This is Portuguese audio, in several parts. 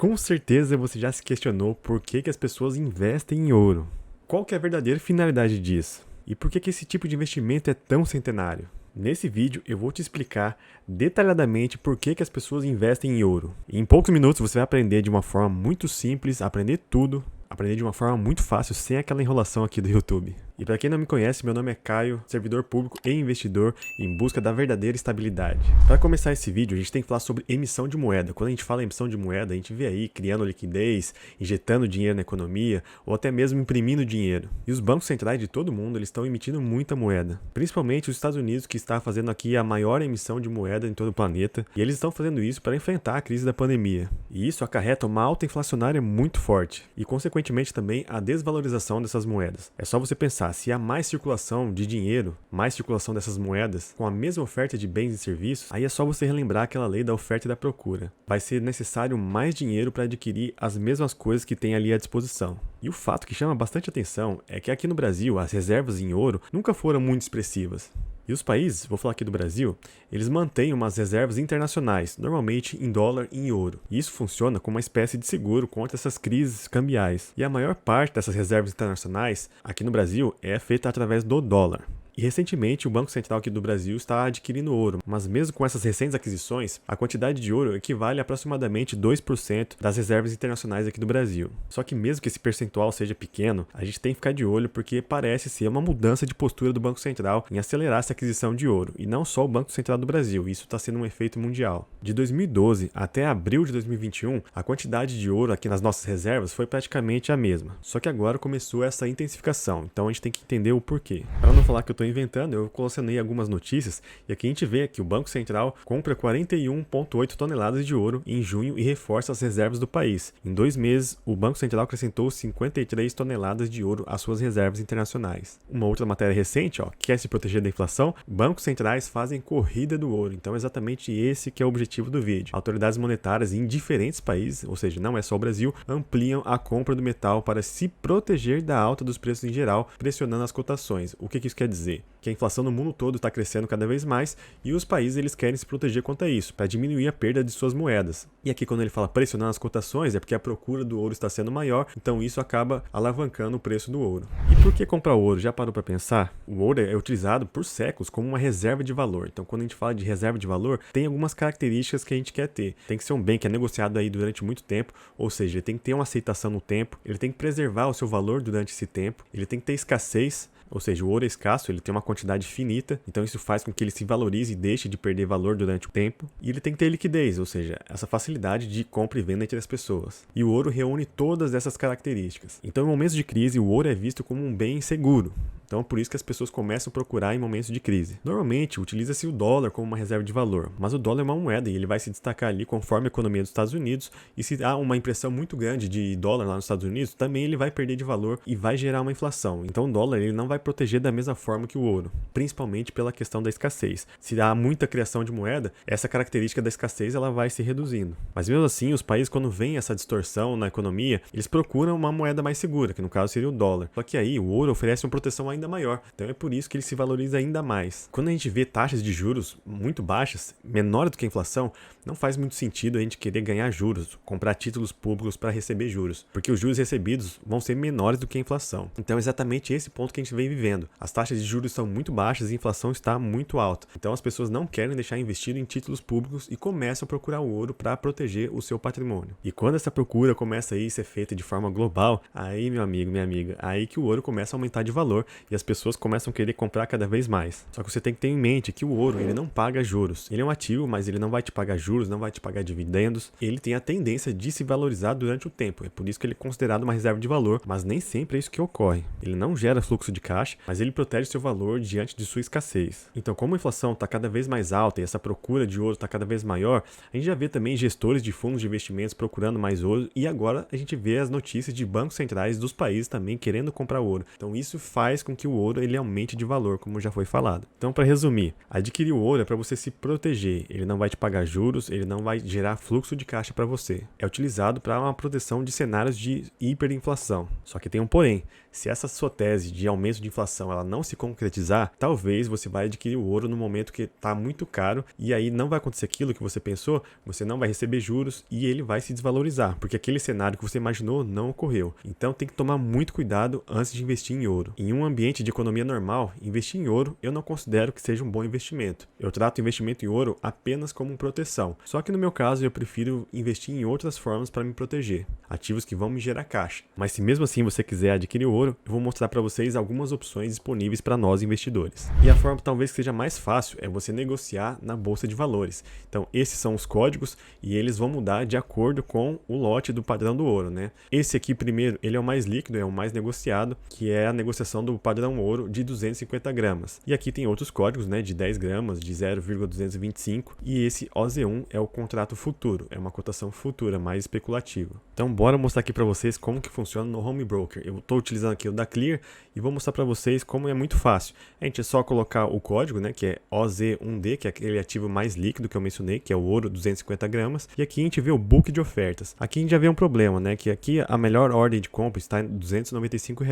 Com certeza você já se questionou por que as pessoas investem em ouro. Qual que é a verdadeira finalidade disso? E por que esse tipo de investimento é tão centenário? Nesse vídeo eu vou te explicar detalhadamente por que as pessoas investem em ouro. E em poucos minutos você vai aprender de uma forma muito simples, aprender tudo, aprender de uma forma muito fácil, sem aquela enrolação aqui do YouTube. E para quem não me conhece, meu nome é Caio, servidor público e investidor em busca da verdadeira estabilidade. Para começar esse vídeo, a gente tem que falar sobre emissão de moeda. Quando a gente fala em emissão de moeda, a gente vê aí criando liquidez, injetando dinheiro na economia ou até mesmo imprimindo dinheiro. E os bancos centrais de todo mundo eles estão emitindo muita moeda, principalmente os Estados Unidos, que está fazendo aqui a maior emissão de moeda em todo o planeta, e eles estão fazendo isso para enfrentar a crise da pandemia. E isso acarreta uma alta inflacionária muito forte e, consequentemente, também a desvalorização dessas moedas. É só você pensar, se há mais circulação de dinheiro, mais circulação dessas moedas, com a mesma oferta de bens e serviços, aí é só você relembrar aquela lei da oferta e da procura. Vai ser necessário mais dinheiro para adquirir as mesmas coisas que tem ali à disposição. E o fato que chama bastante atenção é que aqui no Brasil as reservas em ouro nunca foram muito expressivas. E os países, vou falar aqui do Brasil, eles mantêm umas reservas internacionais, normalmente em dólar e em ouro. E isso funciona como uma espécie de seguro contra essas crises cambiais. E a maior parte dessas reservas internacionais, aqui no Brasil, é feita através do dólar. E recentemente o Banco Central aqui do Brasil está adquirindo ouro, mas mesmo com essas recentes aquisições, a quantidade de ouro equivale a aproximadamente 2% das reservas internacionais aqui do Brasil. Só que mesmo que esse percentual seja pequeno, a gente tem que ficar de olho porque parece ser uma mudança de postura do Banco Central em acelerar essa aquisição de ouro, e não só o Banco Central do Brasil, isso está sendo um efeito mundial. De 2012 até abril de 2021, a quantidade de ouro aqui nas nossas reservas foi praticamente a mesma, só que agora começou essa intensificação, então a gente tem que entender o porquê. Para não falar que eu estou inventando, eu colecionei algumas notícias e aqui a gente vê que o Banco Central compra 41,8 toneladas de ouro em junho e reforça as reservas do país. Em 2 meses, o Banco Central acrescentou 53 toneladas de ouro às suas reservas internacionais. Uma outra matéria recente, quer se proteger da inflação? Bancos centrais fazem corrida do ouro, então é exatamente esse que é o objetivo do vídeo. Autoridades monetárias em diferentes países, ou seja, não é só o Brasil, ampliam a compra do metal para se proteger da alta dos preços em geral, pressionando as cotações. O que isso quer dizer? Que a inflação no mundo todo está crescendo cada vez mais e os países eles querem se proteger contra isso, para diminuir a perda de suas moedas. E aqui quando ele fala pressionando as cotações é porque a procura do ouro está sendo maior, então isso acaba alavancando o preço do ouro. E por que comprar ouro? Já parou para pensar? O ouro é utilizado por séculos como uma reserva de valor. Então quando a gente fala de reserva de valor, tem algumas características que a gente quer ter. Tem que ser um bem que é negociado aí durante muito tempo, ou seja, ele tem que ter uma aceitação no tempo, ele tem que preservar o seu valor durante esse tempo, ele tem que ter escassez. Ou seja, o ouro é escasso, ele tem uma quantidade finita, então isso faz com que ele se valorize e deixe de perder valor durante o tempo. E ele tem que ter liquidez, ou seja, essa facilidade de compra e venda entre as pessoas. E o ouro reúne todas essas características. Então, em momentos de crise, o ouro é visto como um bem seguro. Então, por isso que as pessoas começam a procurar em momentos de crise. Normalmente, utiliza-se o dólar como uma reserva de valor, mas o dólar é uma moeda e ele vai se destacar ali conforme a economia dos Estados Unidos. E se há uma impressão muito grande de dólar lá nos Estados Unidos, também ele vai perder de valor e vai gerar uma inflação. Então, o dólar ele não vai proteger da mesma forma que o ouro, principalmente pela questão da escassez. Se há muita criação de moeda, essa característica da escassez ela vai se reduzindo. Mas mesmo assim, os países quando vem essa distorção na economia, eles procuram uma moeda mais segura, que no caso seria o dólar. Só que aí o ouro oferece uma proteção ainda maior, então é por isso que ele se valoriza ainda mais. Quando a gente vê taxas de juros muito baixas, menores do que a inflação, não faz muito sentido a gente querer ganhar juros, comprar títulos públicos para receber juros, porque os juros recebidos vão ser menores do que a inflação. Então é exatamente esse ponto que a gente vem vivendo. As taxas de juros são muito baixas e a inflação está muito alta. Então as pessoas não querem deixar investido em títulos públicos e começam a procurar o ouro para proteger o seu patrimônio. E quando essa procura começa a ser feita de forma global, aí meu amigo, minha amiga, aí que o ouro começa a aumentar de valor e as pessoas começam a querer comprar cada vez mais. Só que você tem que ter em mente que o ouro ele não paga juros. Ele é um ativo, mas ele não vai te pagar juros, não vai te pagar dividendos. Ele tem a tendência de se valorizar durante o tempo. É por isso que ele é considerado uma reserva de valor, mas nem sempre é isso que ocorre. Ele não gera fluxo de caixa, mas ele protege seu valor diante de sua escassez. Então, como a inflação está cada vez mais alta e essa procura de ouro está cada vez maior, a gente já vê também gestores de fundos de investimentos procurando mais ouro e agora a gente vê as notícias de bancos centrais dos países também querendo comprar ouro. Então, isso faz com com que o ouro ele aumente de valor, como já foi falado. Então, para resumir, adquirir o ouro é para você se proteger. Ele não vai te pagar juros, ele não vai gerar fluxo de caixa para você. É utilizado para uma proteção de cenários de hiperinflação. Só que tem um porém. Se essa sua tese de aumento de inflação ela não se concretizar, talvez você vai adquirir o ouro no momento que está muito caro e aí não vai acontecer aquilo que você pensou, você não vai receber juros e ele vai se desvalorizar, porque aquele cenário que você imaginou não ocorreu. Então tem que tomar muito cuidado antes de investir em ouro. Em um ambiente de economia normal, investir em ouro eu não considero que seja um bom investimento. Eu trato o investimento em ouro apenas como proteção. Só que no meu caso eu prefiro investir em outras formas para me proteger, ativos que vão me gerar caixa. Mas se mesmo assim você quiser adquirir ouro, eu vou mostrar para vocês algumas opções disponíveis para nós investidores. E a forma talvez que seja mais fácil é você negociar na bolsa de valores. Então esses são os códigos e eles vão mudar de acordo com o lote do padrão do ouro, né? Esse aqui primeiro, ele é o mais líquido, é o mais negociado, que é a negociação do padrão ouro de 250 gramas. E aqui tem outros códigos, né, de 10 gramas, de 0,225 e esse OZ1 é o contrato futuro, é uma cotação futura, mais especulativa. Então bora mostrar aqui para vocês como que funciona no Home Broker. Eu estou utilizando aqui o da Clear e vou mostrar para vocês como é muito fácil. A gente é só colocar o código, né, que é OZ1D, que é aquele ativo mais líquido que eu mencionei, que é o ouro 250 gramas. E aqui a gente vê o book de ofertas. Aqui a gente já vê um problema, né, que aqui a melhor ordem de compra está em R$ 295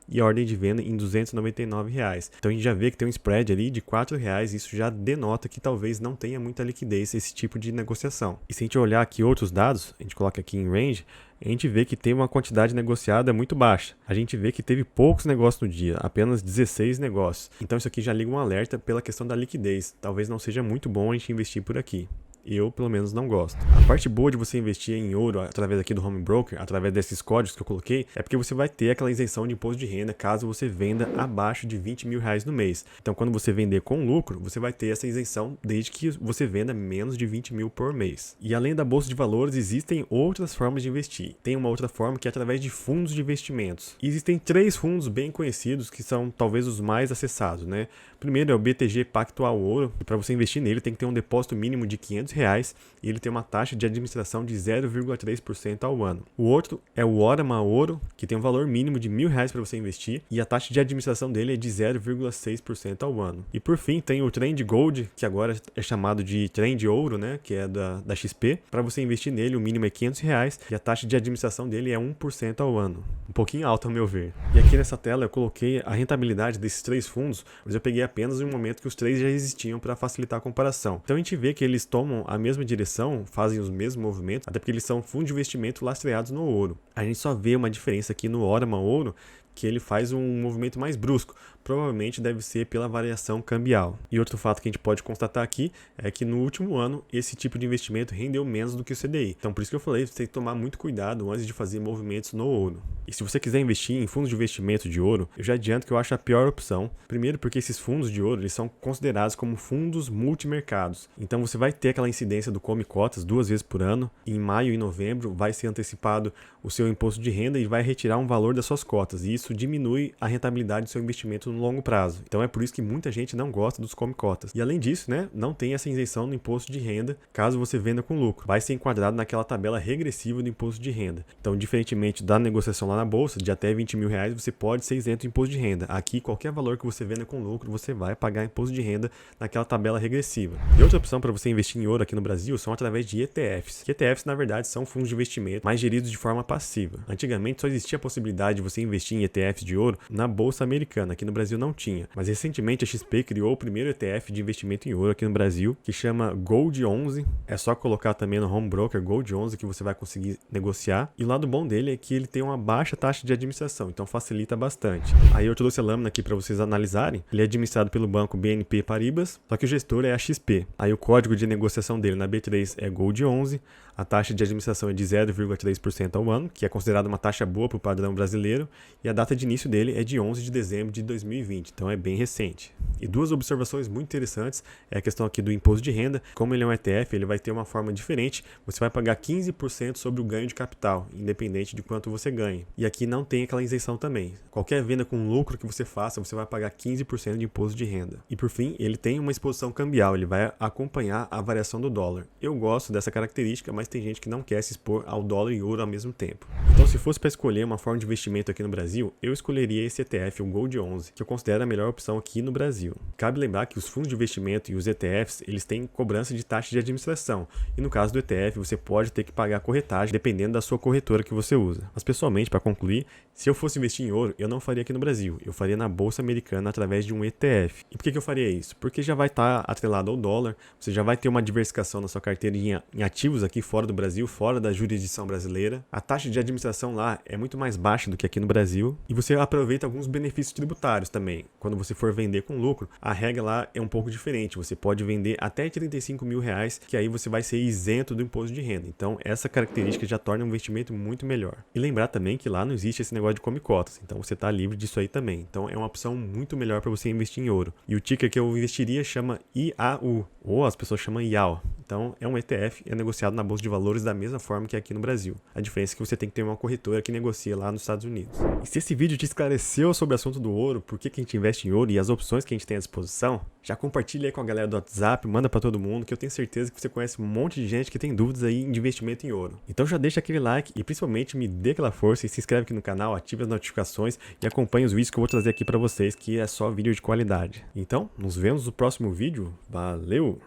e a ordem de venda em R$ 299. Então a gente já vê que tem um spread ali de R$ 4, isso já denota que talvez não tenha muita liquidez esse tipo de negociação. E se a gente olhar aqui outros dados, a gente coloca aqui em range, a gente vê que tem uma quantidade negociada muito baixa. A gente vê que teve poucos negócios no dia, apenas 16 negócios. Então isso aqui já liga um alerta pela questão da liquidez. Talvez não seja muito bom a gente investir por aqui. Eu, pelo menos, não gosto. A parte boa de você investir em ouro através aqui do Home Broker, através desses códigos que eu coloquei, é porque você vai ter aquela isenção de imposto de renda caso você venda abaixo de R$ 20 mil no mês. Então, quando você vender com lucro, você vai ter essa isenção desde que você venda menos de 20 mil por mês. E além da bolsa de valores, existem outras formas de investir. Tem uma outra forma que é através de fundos de investimentos. E existem 3 fundos bem conhecidos que são talvez os mais acessados, né? Primeiro é o BTG Pactual Ouro. Para você investir nele, tem que ter um depósito mínimo de R$ 500 e ele tem uma taxa de administração de 0,3% ao ano. O outro é o Orama Ouro, que tem um valor mínimo de R$ 1.000 para você investir e a taxa de administração dele é de 0,6% ao ano. E por fim tem o Trend Gold, que agora é chamado de Trend Ouro, né, que é da XP. Para você investir nele, o mínimo é R$ 500 e a taxa de administração dele é 1% ao ano. Um pouquinho alto ao meu ver. E aqui nessa tela eu coloquei a rentabilidade desses 3 fundos, mas eu peguei apenas um momento que os 3 já existiam para facilitar a comparação. Então a gente vê que eles tomam a mesma direção, fazem os mesmos movimentos, até porque eles são fundos de investimento lastreados no ouro. A gente só vê uma diferença aqui no Orama Ouro, que ele faz um movimento mais brusco. Provavelmente deve ser pela variação cambial. E outro fato que a gente pode constatar aqui é que no último ano esse tipo de investimento rendeu menos do que o CDI. Então por isso que eu falei, você tem que tomar muito cuidado antes de fazer movimentos no ouro. E se você quiser investir em fundos de investimento de ouro, eu já adianto que eu acho a pior opção. Primeiro porque esses fundos de ouro eles são considerados como fundos multimercados. Então você vai ter aquela incidência do Come Cotas 2 vezes por ano. Em maio e novembro vai ser antecipado o seu imposto de renda e vai retirar um valor das suas cotas. E isso diminui a rentabilidade do seu investimento no longo prazo. Então é por isso que muita gente não gosta dos come cotas. E além disso, né, não tem essa isenção no imposto de renda caso você venda com lucro. Vai ser enquadrado naquela tabela regressiva do imposto de renda. Então, diferentemente da negociação lá na bolsa, de até R$ 20 mil, você pode ser isento do imposto de renda. Aqui, qualquer valor que você venda com lucro, você vai pagar imposto de renda naquela tabela regressiva. E outra opção para você investir em ouro aqui no Brasil são através de ETFs. Que ETFs, na verdade, são fundos de investimento, mas geridos de forma passiva. Antigamente, só existia a possibilidade de você investir em ETFs de ouro na bolsa americana. Aqui no Brasil não tinha. Mas recentemente a XP criou o primeiro ETF de investimento em ouro aqui no Brasil, que chama Gold 11. É só colocar também no Home Broker Gold 11 que você vai conseguir negociar. E o lado bom dele é que ele tem uma baixa taxa de administração, então facilita bastante. Aí eu trouxe a lâmina aqui para vocês analisarem. Ele é administrado pelo banco BNP Paribas, só que o gestor é a XP. Aí o código de negociação dele na B3 é Gold 11. A taxa de administração é de 0,3% ao ano, que é considerada uma taxa boa para o padrão brasileiro, e a data de início dele é de 11 de dezembro de 2020, então é bem recente. E duas observações muito interessantes é a questão aqui do imposto de renda. Como ele é um ETF, ele vai ter uma forma diferente. Você vai pagar 15% sobre o ganho de capital, independente de quanto você ganhe. E aqui não tem aquela isenção também. Qualquer venda com lucro que você faça, você vai pagar 15% de imposto de renda. E por fim, ele tem uma exposição cambial, ele vai acompanhar a variação do dólar. Eu gosto dessa característica, mas mas tem gente que não quer se expor ao dólar e ouro ao mesmo tempo. Então, se fosse para escolher uma forma de investimento aqui no Brasil, eu escolheria esse ETF, o Gold 11, que eu considero a melhor opção aqui no Brasil. Cabe lembrar que os fundos de investimento e os ETFs, eles têm cobrança de taxa de administração, e no caso do ETF, você pode ter que pagar corretagem dependendo da sua corretora que você usa. Mas pessoalmente, para concluir, se eu fosse investir em ouro, eu não faria aqui no Brasil, eu faria na Bolsa Americana através de um ETF. E por que eu faria isso? Porque já vai estar atrelado ao dólar, você já vai ter uma diversificação na sua carteira em ativos aqui fora do Brasil, fora da jurisdição brasileira. A taxa de administração lá é muito mais baixa do que aqui no Brasil e você aproveita alguns benefícios tributários também. Quando você for vender com lucro, a regra lá é um pouco diferente. Você pode vender até 35 mil reais, que aí você vai ser isento do imposto de renda. Então, essa característica já torna um investimento muito melhor. E lembrar também que lá não existe esse negócio de come cotas, então você está livre disso aí também. Então, é uma opção muito melhor para você investir em ouro. E o ticker que eu investiria chama IAU, ou as pessoas chamam IAU. Então, é um ETF, é negociado na Bolsa de Valores da mesma forma que aqui no Brasil. A diferença é que você tem que ter uma corretora que negocia lá nos Estados Unidos. E se esse vídeo te esclareceu sobre o assunto do ouro, por que a gente investe em ouro e as opções que a gente tem à disposição, já compartilha aí com a galera do WhatsApp, manda para todo mundo, que eu tenho certeza que você conhece um monte de gente que tem dúvidas aí de investimento em ouro. Então já deixa aquele like e principalmente me dê aquela força e se inscreve aqui no canal, ative as notificações e acompanhe os vídeos que eu vou trazer aqui para vocês, que é só vídeo de qualidade. Então, nos vemos no próximo vídeo. Valeu!